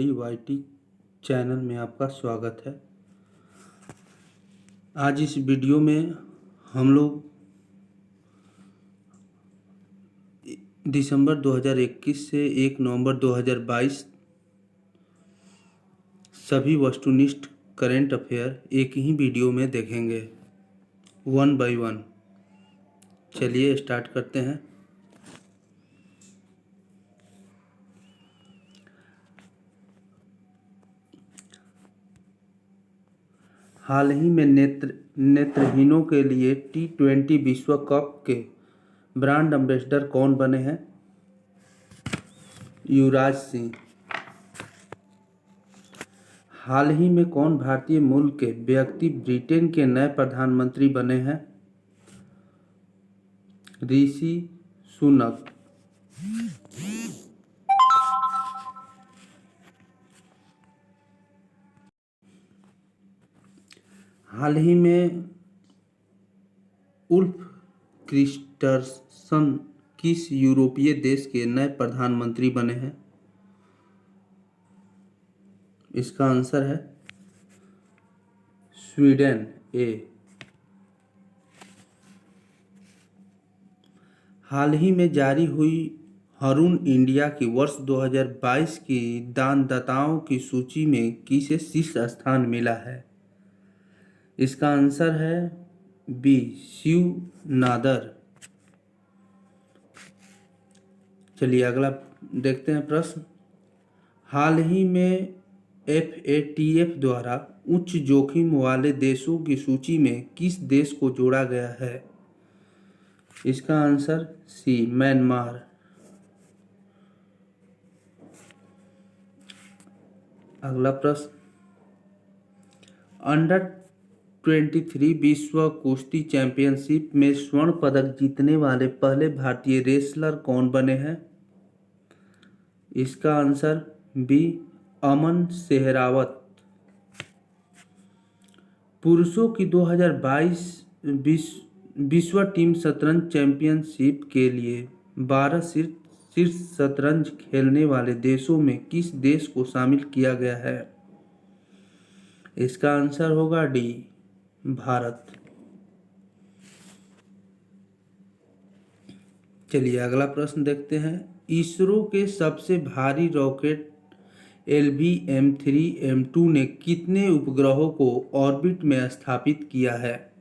YT channel में आपका स्वागत है। आज इस वीडियो में हम लोग दिसंबर 2021 से 1 नवंबर 2022 सभी वस्तुनिष्ठ करंट अफेयर एक ही वीडियो में देखेंगे, 1 बाय 1। चलिए स्टार्ट करते हैं। हाल ही में नेत्रहीनों के लिए T20 विश्व कप के ब्रांड एम्बेसडर कौन बने हैं? युवराज सिंह। हाल ही में कौन भारतीय मूल के व्यक्ति ब्रिटेन के नए प्रधानमंत्री बने हैं? ऋषि सुनक। हाल ही में उल्फ क्रिस्टर्सन किस यूरोपीय देश के नए प्रधानमंत्री बने हैं? इसका आंसर है स्वीडन। ए। हाल ही में जारी हुई हरून इंडिया की वर्ष 2022 की दानदाताओं की सूची में किसे शीर्ष स्थान मिला है? इसका आंसर है बी, शिव नादर। चलिए अगला देखते हैं प्रश्न। हाल ही में FATF द्वारा उच्च जोखिम वाले देशों की सूची में किस देश को जोड़ा गया है? इसका आंसर सी, म्यांमार। अगला प्रश्न। अंडर 23 विश्व कुश्ती चैंपियनशिप में स्वर्ण पदक जीतने वाले पहले भारतीय रेसलर कौन बने हैं? इसका आंसर बी, अमन सेहरावत। पुरुषों की 2022 विश्व टीम शतरंज चैंपियनशिप के लिए 12 शीर्ष शतरंज खेलने वाले देशों में किस देश को शामिल किया गया है? इसका आंसर होगा डी, भारत। चलिए अगला प्रश्न देखते हैं। इसरो के सबसे भारी रॉकेट LVM-3M2 ने कितने उपग्रहों को ऑर्बिट में स्थापित किया है?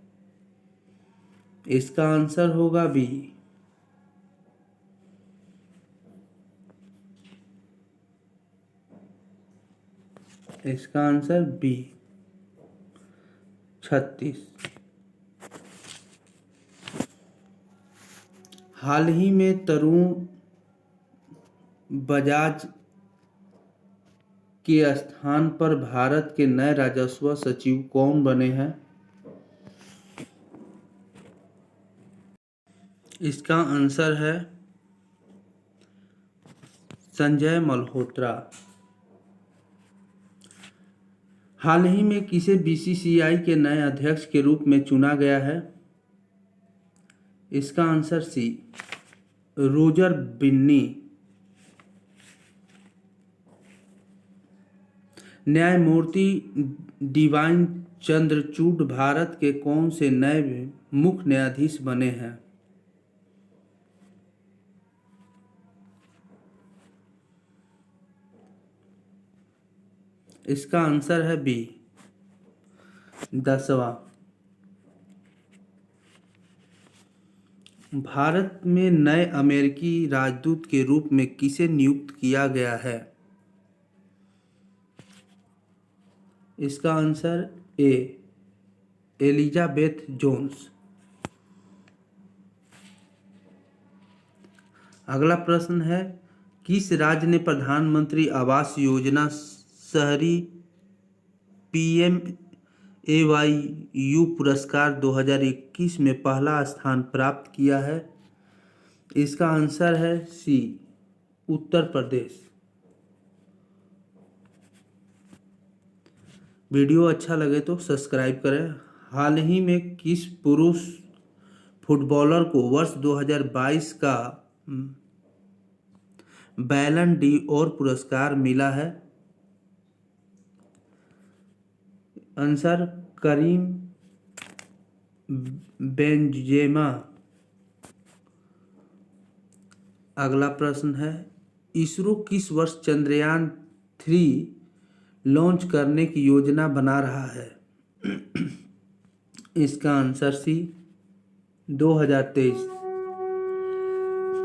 इसका आंसर होगा बी। इसका आंसर बी, 36। हाल ही में तरुण बजाज के स्थान पर भारत के नए राजस्व सचिव कौन बने हैं? इसका आंसर है संजय मल्होत्रा। हाल ही में किसे BCCI के नए अध्यक्ष के रूप में चुना गया है? इसका आंसर सी, रोजर बिन्नी। न्यायमूर्ति डिवाइन चंद्रचूड़ भारत के कौन से नए मुख्य न्यायाधीश बने हैं? इसका आंसर है बी, 10वां। भारत में नए अमेरिकी राजदूत के रूप में किसे नियुक्त किया गया है? इसका आंसर ए, एलिजाबेथ जोन्स। अगला प्रश्न है। किस राज्य ने प्रधानमंत्री आवास योजना शहरी PMAYU पुरस्कार 2021 में पहला स्थान प्राप्त किया है? इसका आंसर है सी, उत्तर प्रदेश। वीडियो अच्छा लगे तो सब्सक्राइब करें। हाल ही में किस पुरुष फुटबॉलर को वर्ष 2022 का बैलन डी और पुरस्कार मिला है? Answer Karim Benzema. अगला प्रश्न है, इसरो किस वर्ष चंद्रयान-3 लॉन्च करने की योजना बना रहा है? इसका आंसर सी 2023।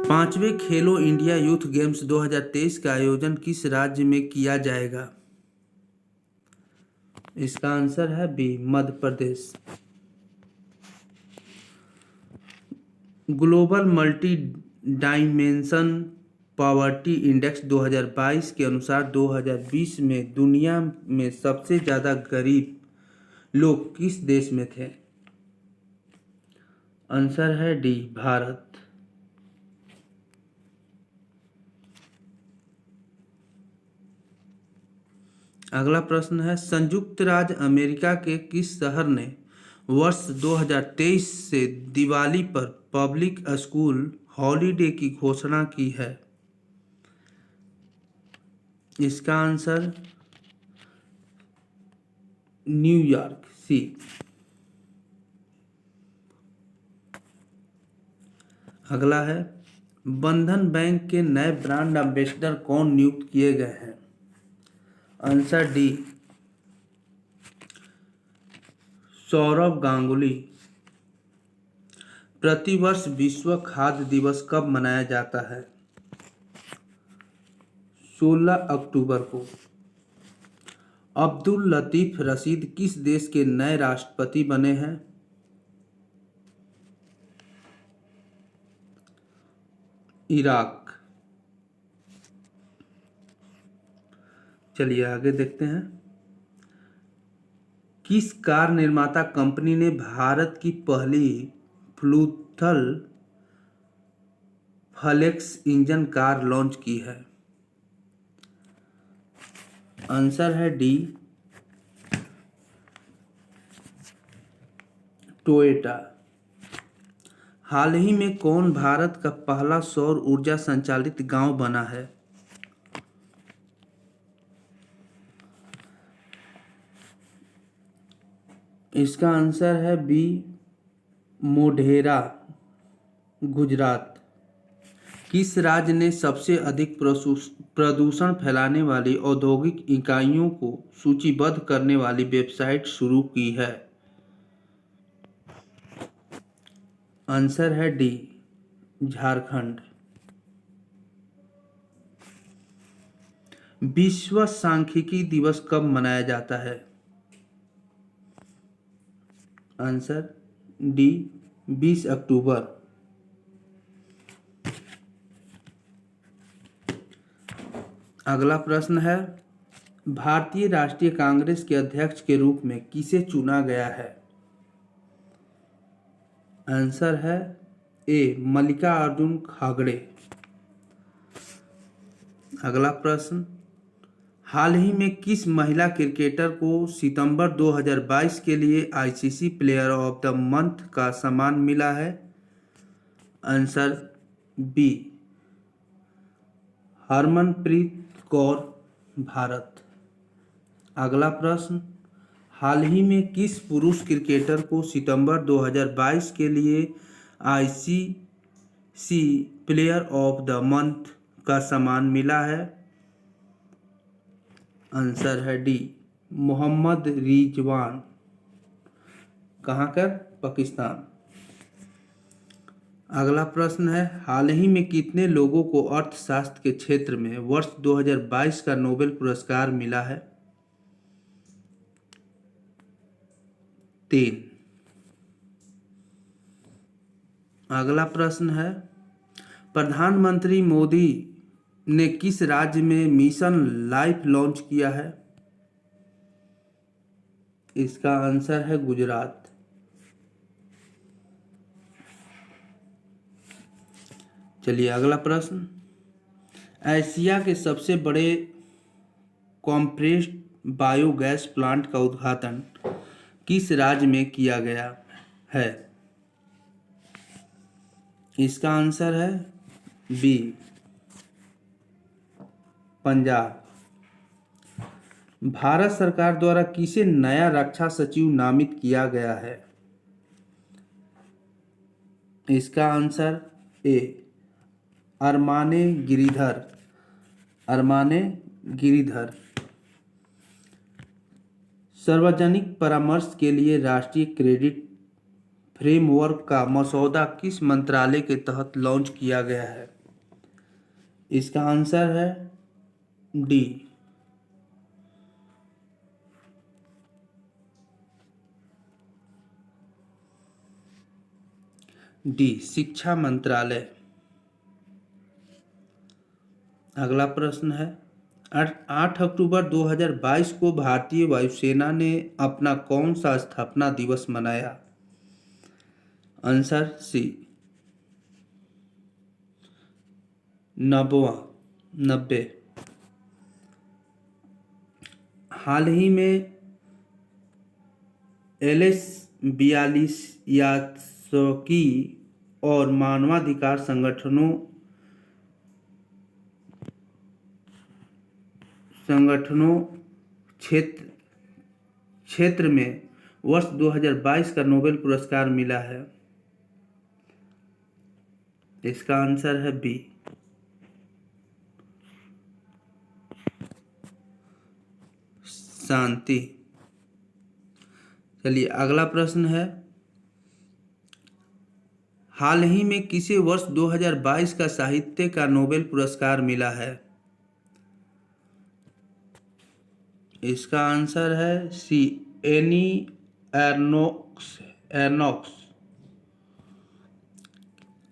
पांचवें खेलो इंडिया यूथ गेम्स 2023 का आयोजन किस राज्य में किया जाएगा? इसका आंसर है B Madhya Pradesh. Global multi dimension poverty index 2022 के अनुसार 2020 में दुनिया में सबसे ज़्यादा गरीब लोग किस देश में थे? आंसर है डी भारत। अगला प्रश्न है, संयुक्त राज्य अमेरिका के किस शहर ने वर्ष 2023 से दिवाली पर पब्लिक स्कूल हॉलिडे की घोषणा की है? इसका आंसर न्यूयॉर्क सी। अगला है, बंधन बैंक के नए ब्रांड एम्बेसडर कौन नियुक्त किए गए हैं? Answer D Sourav Ganguly. प्रतिवर्ष विश्व खाद्य दिवस कब मनाया जाता है? 16 अक्टूबर को। अब्दुल लतीफ रशीद किस देश के नए राष्ट्रपति बने हैं? इराक। चलिए आगे देखते हैं, किस कार निर्माता कंपनी ने भारत की पहली fuel flex engine car launch की है? आंसर है डी टोयोटा। हाल ही में कौन भारत का पहला सौर ऊर्जा संचालित गांव बना है? इसका आंसर है बी मोढेरा गुजरात। किस राज्य ने सबसे अधिक प्रदूषण फैलाने वाली औद्योगिक इकाइयों को सूचीबद्ध करने वाली वेबसाइट शुरू की है? आंसर है डी झारखंड। विश्व सांख्यिकी दिवस कब मनाया जाता है? आंसर डी 20 अक्टूबर। अगला प्रश्न है, भारतीय राष्ट्रीय कांग्रेस के अध्यक्ष के रूप में किसे चुना गया है? आंसर है ए मल्लिकार्जुन खड़गे। अगला प्रश्न, हाल ही में किस महिला क्रिकेटर को सितंबर 2022 के लिए ICC player of the month का सम्मान मिला है? Answer B Harmanpreet Kaur Bharat. अगला प्रश्न, हाल ही में किस पुरुष क्रिकेटर को सितंबर 2022 के लिए ICC player of the month का सम्मान मिला है? आंसर है डी मोहम्मद रिजवान। कहाँ का? पाकिस्तान। अगला प्रश्न है, हाल ही में कितने लोगों को अर्थशास्त्र के क्षेत्र में वर्ष 2022 का नोबेल पुरस्कार मिला है? 3। अगला प्रश्न है, प्रधानमंत्री मोदी ने किस राज्य में मिशन लाइफ लॉन्च किया है? इसका आंसर है गुजरात। चलिए अगला प्रश्न, एशिया के सबसे बड़े कॉम्प्रेस्ड बायोगैस प्लांट का उद्घाटन किस राज्य में किया गया है? इसका आंसर है बी पंजाब। भारत सरकार द्वारा किसे नया रक्षा सचिव नामित किया गया है? इसका आंसर ए अरमाने गिरिधर। अरमाने गिरिधर। सार्वजनिक परामर्श के लिए राष्ट्रीय क्रेडिट फ्रेमवर्क का मसौदा किस मंत्रालय के तहत लॉन्च किया गया है? इसका आंसर है डी शिक्षा मंत्रालय। अगला प्रश्न है 8 अक्टूबर 2022 को भारतीय वायुसेना ने अपना कौन सा स्थापना दिवस मनाया? Answer C 90। हाल ही में LS-42 यात्सोकी और मानवाधिकार संगठनों क्षेत्र में वर्ष 2022 का नोबेल पुरस्कार मिला है? इसका आंसर है बी शांति। चलिए अगला प्रश्न है हाल ही में किसे वर्ष 2022 का साहित्य का नोबेल पुरस्कार मिला है? इसका आंसर है सी एनी एर्नोक्स।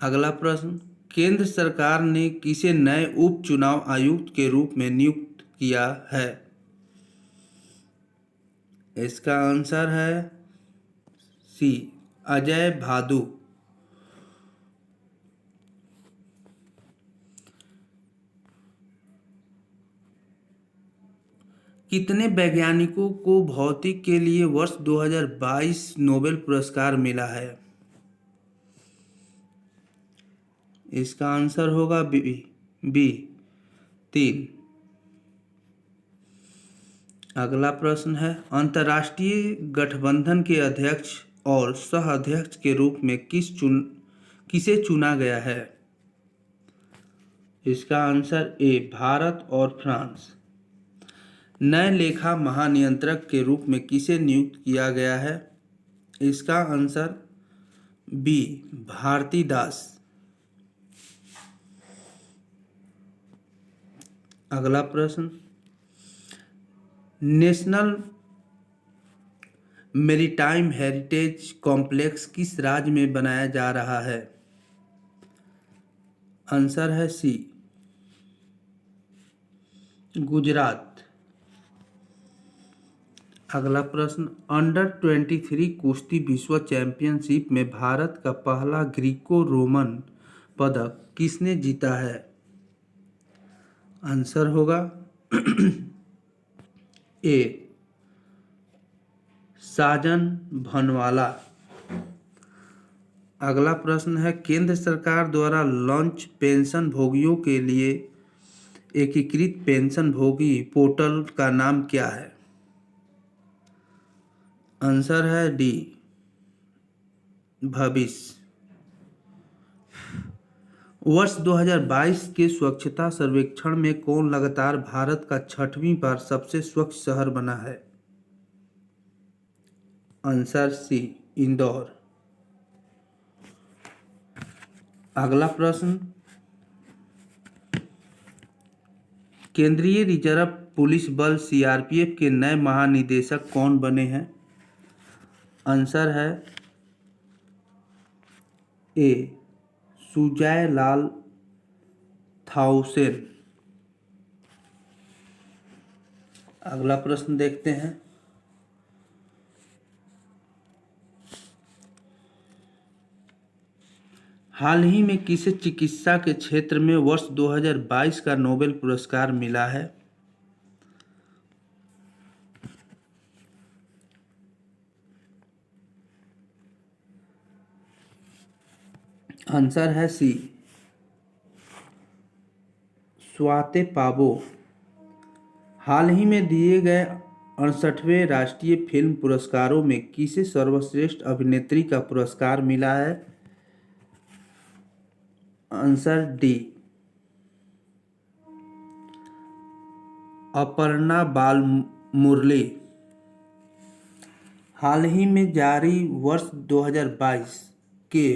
अगला प्रश्न केंद्र सरकार ने किसे नए उप चुनाव आयुक्त के रूप में नियुक्त किया है? इसका आंसर है सी अजय भादु। कितने वैज्ञानिकों को भौतिक के लिए वर्ष 2022 नोबेल पुरस्कार मिला है? इसका आंसर होगा बी 3। अगला प्रश्न है अंतर्राष्ट्रीय गठबंधन के अध्यक्ष और सह अध्यक्ष के रूप में किसे चुना गया है? इसका आंसर ए भारत और फ्रांस। नए लेखा महानियंत्रक के रूप में किसे नियुक्त किया गया है? इसका आंसर बी भारती दास। अगला प्रश्न नेशनल मैरीटाइम हेरिटेज कॉम्प्लेक्स किस राज्य में बनाया जा रहा है? आंसर है सी गुजरात। अगला प्रश्न अंडर 23 कुश्ती विश्व चैंपियनशिप में भारत का पहला ग्रीको रोमन पदक किसने जीता है? आंसर होगा ए साजन भनवाला। अगला प्रश्न है केंद्र सरकार द्वारा लॉन्च पेंशन भोगियों के लिए एकीकृत पेंशन भोगी पोर्टल का नाम क्या है? आंसर है डी भविष्य। वर्ष 2022 के स्वच्छता सर्वेक्षण में कौन लगातार भारत का 6वीं बार सबसे स्वच्छ शहर बना है? Answer C Indore. अगला प्रश्न केंद्रीय रिजर्व पुलिस बल CRPF के नए महानिदेशक कौन बने हैं? आंसर है ए सुजय लाल थाउसेन। अगला प्रश्न देखते हैं हाल ही में किसे चिकित्सा के क्षेत्र में वर्ष 2022 का नोबेल पुरस्कार मिला है? आंसर है सी स्वाति पाबो। हाल ही में दिए गए 68वें राष्ट्रीय फिल्म पुरस्कारों में किसे सर्वश्रेष्ठ अभिनेत्री का पुरस्कार मिला है? आंसर डी, अपर्णा बाल मुरली। हाल ही में जारी वर्ष 2022 के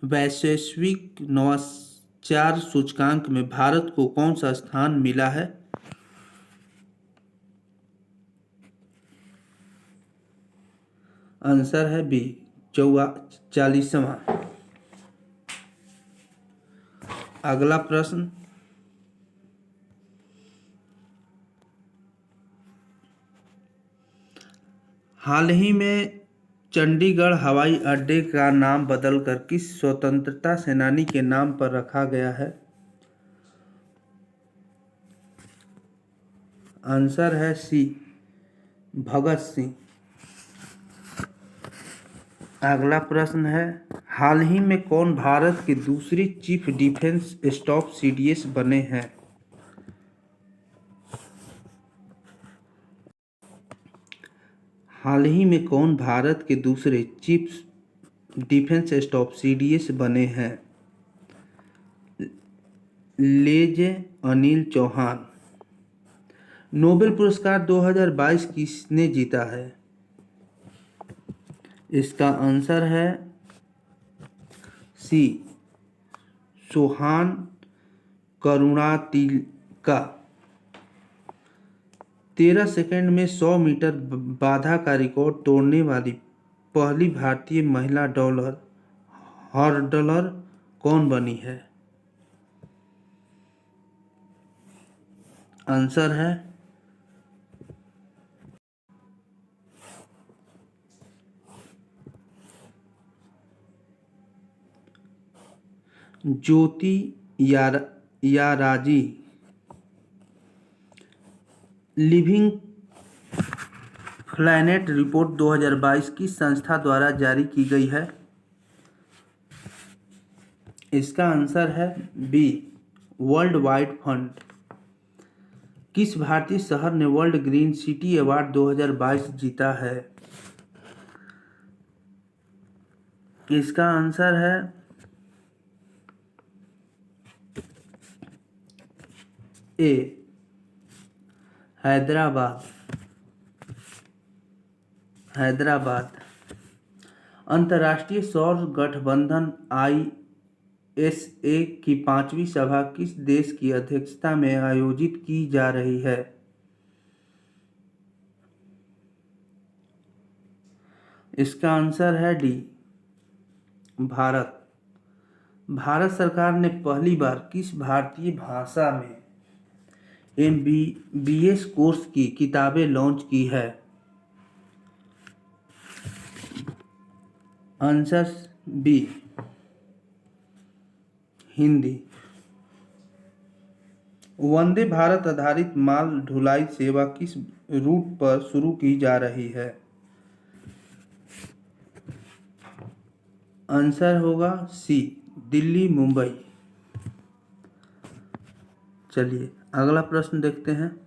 वैश्विक नवाचार सूचकांक में भारत को कौन सा स्थान मिला है? आंसर है बी, 40वां। अगला प्रश्न, हाल ही में चंडीगढ़ हवाई अड्डे का नाम बदलकर किस स्वतंत्रता सेनानी के नाम पर रखा गया है? आंसर है सी, भगत सिंह। अगला प्रश्न है, हाल ही में कौन भारत के दूसरे चीफ डिफेंस स्टाफ सीडीएस बने हैं? हाल ही में कौन भारत के दूसरे चीफ डिफेंस स्टाफ सीडीएस बने हैं? लेजे अनिल चौहान। नोबेल पुरस्कार 2022 किसने जीता है? इसका आंसर है सी, सोहान करुणातिलका। 13 सेकंड में 100 मीटर बाधा का रिकॉर्ड तोड़ने वाली पहली भारतीय महिला हर्डलर कौन बनी है? आंसर है ज्योति याराजी। लिविंग प्लैनेट रिपोर्ट 2022 किस संस्था द्वारा जारी की गई है? इसका आंसर है बी, वर्ल्ड वाइड फंड। किस भारतीय शहर ने वर्ल्ड ग्रीन सिटी अवार्ड 2022 जीता है? इसका आंसर है ए, हैदराबाद। अंतर्राष्ट्रीय सौर गठबंधन ISA की 5वीं सभा किस देश की अध्यक्षता में आयोजित की जा रही है? इसका आंसर है डी, भारत। भारत सरकार ने पहली बार किस भारतीय भाषा में MBBS कोर्स की किताबें लॉन्च की है? Answer B, Hindi. वंदे भारत आधारित माल ढुलाई सेवा किस रूट पर शुरू की जा रही है? आंसर होगा सी, दिल्ली मुंबई। चलिए अगला प्रश्न देखते हैं।